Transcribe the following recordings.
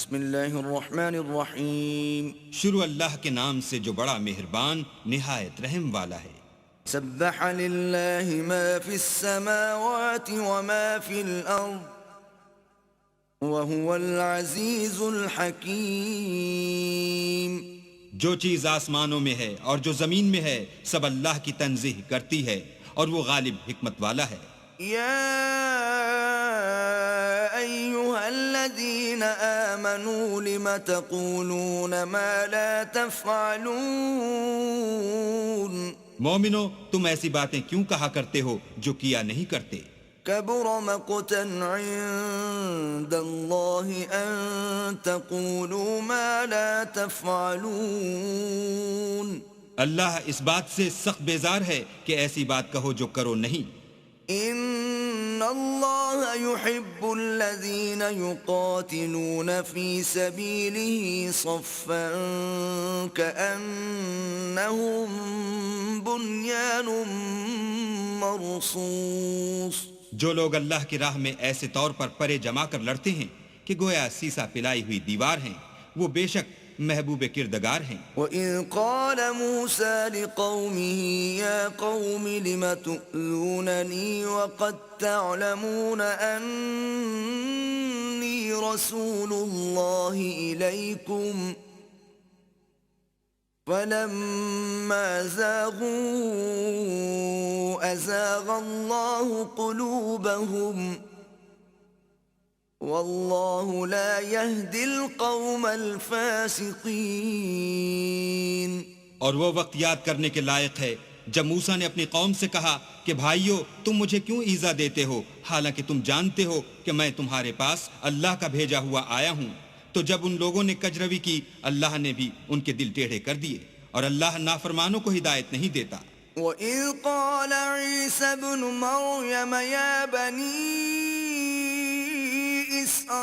بسم اللہ الرحمن الرحیم شروع اللہ کے نام سے جو بڑا مہربان نہایت رحم والا ہے۔ سبح للہ ما فی السماوات وما فی الارض وهو العزیز الحکیم۔ جو چیز آسمانوں میں ہے اور جو زمین میں ہے سب اللہ کی تنزیہ کرتی ہے اور وہ غالب حکمت والا ہے۔ یا ایہا الذین آمنوا لم تقولون ما لا تفعلون۔ مومنو تم ایسی باتیں کیوں کہا کرتے ہو جو کیا نہیں کرتے؟ کبر مقتا عند اللہ ان تقولوا ما لا تفعلون۔ اللہ اس بات سے سخت بیزار ہے کہ ایسی بات کہو جو کرو نہیں۔ ان اللہ يحب الذین یقاتلون فی سبیلہ صفا کأنہم بنیان مرصوص۔ جو لوگ اللہ کی راہ میں ایسے طور پر پرے جما کر لڑتے ہیں کہ گویا سیسا پلائی ہوئی دیوار ہیں، وہ بے شک محبوب کردگار ہیں۔ وَإِذْ قَالَ مُوسَى لِقَوْمِهِ يَا قَوْمِ لِمَ تُؤْذُونَنِي وَقَدْ تَعْلَمُونَ أَنِّي رَسُولُ اللَّهِ إِلَيْكُمْ فَلَمَّا زَاغُوا أَزَاغَ اللَّهُ قُلُوبَهُمْ واللہ لا يہدی القوم الفاسقین۔ اور وہ وقت یاد کرنے کے لائق ہے جب موسیٰ نے اپنی قوم سے کہا کہ بھائیو تم مجھے کیوں ایذا دیتے ہو حالانکہ تم جانتے ہو کہ میں تمہارے پاس اللہ کا بھیجا ہوا آیا ہوں۔ تو جب ان لوگوں نے کجروی کی اللہ نے بھی ان کے دل ٹیڑھے کر دیے، اور اللہ نافرمانوں کو ہدایت نہیں دیتا۔ وَإِذْ قَالَ عِيسَى ابْنُ مَرْيَمَ يَا بَنِي إسرائيل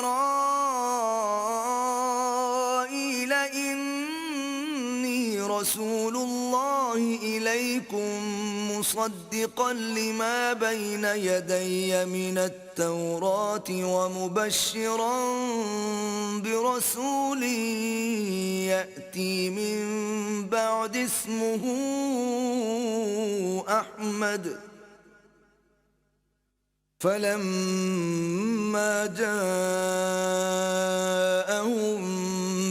إني رسول الله إليكم مصدقا لما بين يدي من التوراة ومبشرا برسول يأتي من بعد اسمه أحمد فلما جاءهم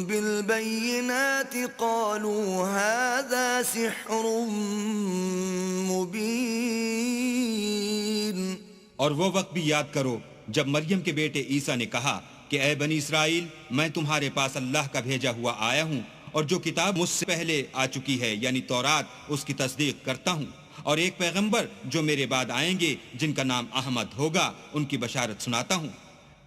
بالبينات قالوا هذا سحر مبين۔ اور وہ وقت بھی یاد کرو جب مریم کے بیٹے عیسیٰ نے کہا کہ اے بنی اسرائیل میں تمہارے پاس اللہ کا بھیجا ہوا آیا ہوں، اور جو کتاب مجھ سے پہلے آ چکی ہے یعنی تورات اس کی تصدیق کرتا ہوں، اور ایک پیغمبر جو میرے بعد آئیں گے جن کا نام احمد ہوگا ان کی بشارت سناتا ہوں۔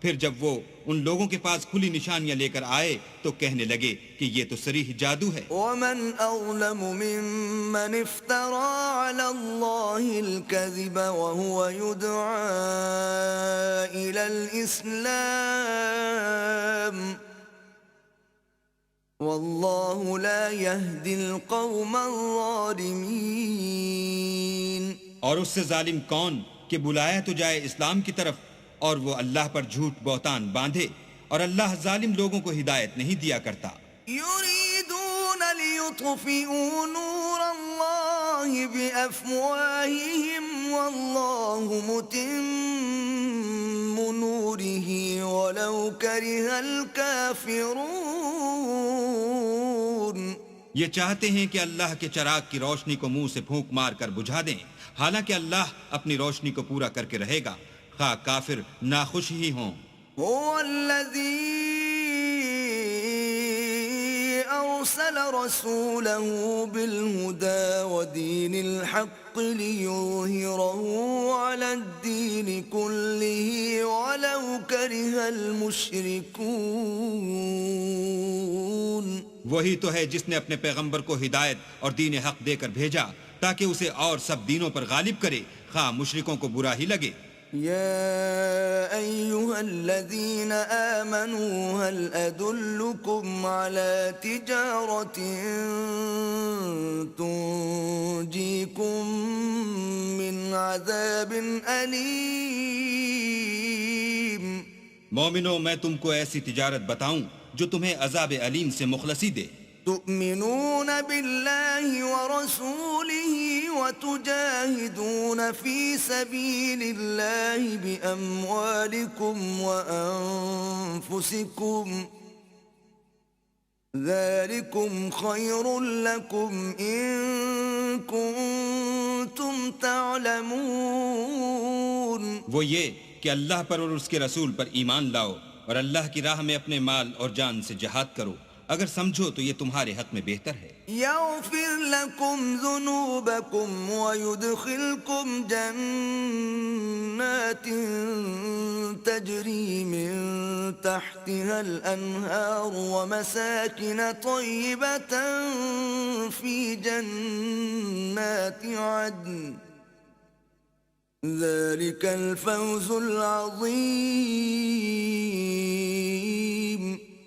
پھر جب وہ ان لوگوں کے پاس کھلی نشانیاں لے کر آئے تو کہنے لگے کہ یہ تو صریح جادو ہے۔ وَمَنْ أَظْلَمُ مِمَّنِ افْتَرَى عَلَى اللَّهِ الْكَذِبَ وَهُوَ يُدْعَى إِلَى الْإِسْلَامِ واللہ لا يهدی القوم الظالمین۔ اور اس سے ظالم کون کہ بلایا تو جائے اسلام کی طرف اور وہ اللہ پر جھوٹ بہتان باندھے، اور اللہ ظالم لوگوں کو ہدایت نہیں دیا کرتا۔ یریدون لیطفئوا نور اللہ بافواہہم واللہ متم نورہ ولو کرہ الکافرون۔ یہ چاہتے ہیں کہ اللہ کے چراغ کی روشنی کو منہ سے پھونک مار کر بجھا دیں، حالانکہ اللہ اپنی روشنی کو پورا کر کے رہے گا، خواہ کافر ناخوش ہی ہوں۔ هو الذی ارسل رسوله بالهدى ودین الحق لیظہرہ علی الدین کلہ ولو کرہ المشرکون۔ وہی تو ہے جس نے اپنے پیغمبر کو ہدایت اور دین حق دے کر بھیجا تاکہ اسے اور سب دینوں پر غالب کرے، خواہ مشرکوں کو برا ہی لگے۔ يا أيها الذين آمنوا هل أدلكم على تجارة تنجيكم من عذاب أليم۔ مومنو میں تم کو ایسی تجارت بتاؤں جو تمہیں عذاب علیم سے مخلصی دے. تؤمنون بالله ورسوله وتجاهدون في سبيل الله بأموالكم وأنفسكم ذلكم خير لكم إن كنتم تعلمون. وہ یہ کہ اللہ پر اور اس کے رسول پر ایمان لاؤ اور اللہ کی راہ میں اپنے مال اور جان سے جہاد کرو، اگر سمجھو تو یہ تمہارے حق میں بہتر ہے. يغفر لكم ذنوبكم ويدخلكم جنات تجري من تحتها الأنهار ومساكن طيبة في جنات عدن ذلك الفوز العظيم.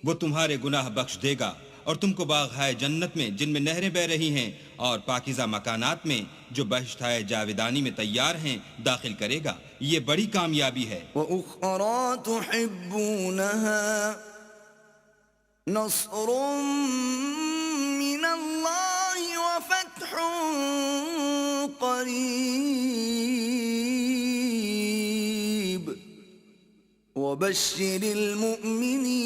وہ تمہارے گناہ بخش دے گا اور تم کو باغ ہائے جنت میں جن میں نہریں بہ رہی ہیں اور پاکیزہ مکانات میں جو بہشت ہائے جاودانی میں تیار ہیں داخل کرے گا. یہ بڑی کامیابی ہے. وَأُخْرَى تُحِبُّونَهَا نَصْرٌ مِّنَ اللَّهِ وَفَتْحٌ قَرِيبٌ وَبَشِّرِ الْمُؤْمِنِينَ.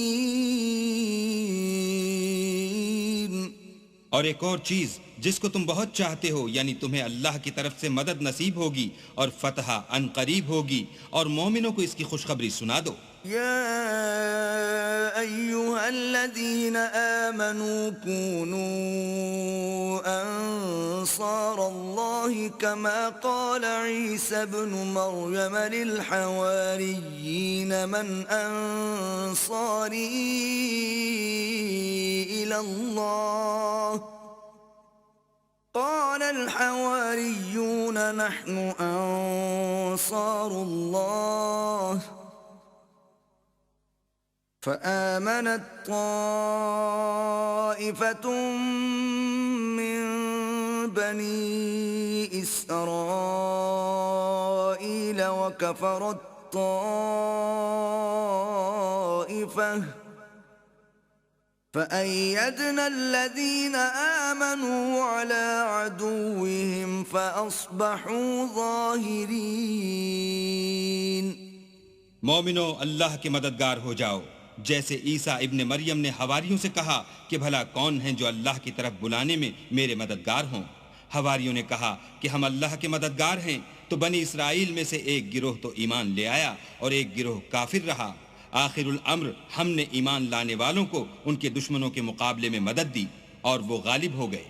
اور ایک اور چیز جس کو تم بہت چاہتے ہو، یعنی تمہیں اللہ کی طرف سے مدد نصیب ہوگی اور فتح ان قریب ہوگی، اور مومنوں کو اس کی خوشخبری سنا دو. يا أيها الذين آمنوا كونوا أنصار الله كما قال عيسى ابن مريم للحواريين من أنصاري إلى الله قال الحواريون نحن أنصار الله فآمنت طائفة من بني إسرائيل وكفرت طائفة فأيدنا الذين آمنوا على عدوهم فأصبحوا ظاهرين. مومنو اللہ کے مددگار ہو جاؤ، جیسے عیسیٰ ابن مریم نے حواریوں سے کہا کہ بھلا کون ہیں جو اللہ کی طرف بلانے میں میرے مددگار ہوں. حواریوں نے کہا کہ ہم اللہ کے مددگار ہیں، تو بنی اسرائیل میں سے ایک گروہ تو ایمان لے آیا اور ایک گروہ کافر رہا. آخر الامر ہم نے ایمان لانے والوں کو ان کے دشمنوں کے مقابلے میں مدد دی اور وہ غالب ہو گئے.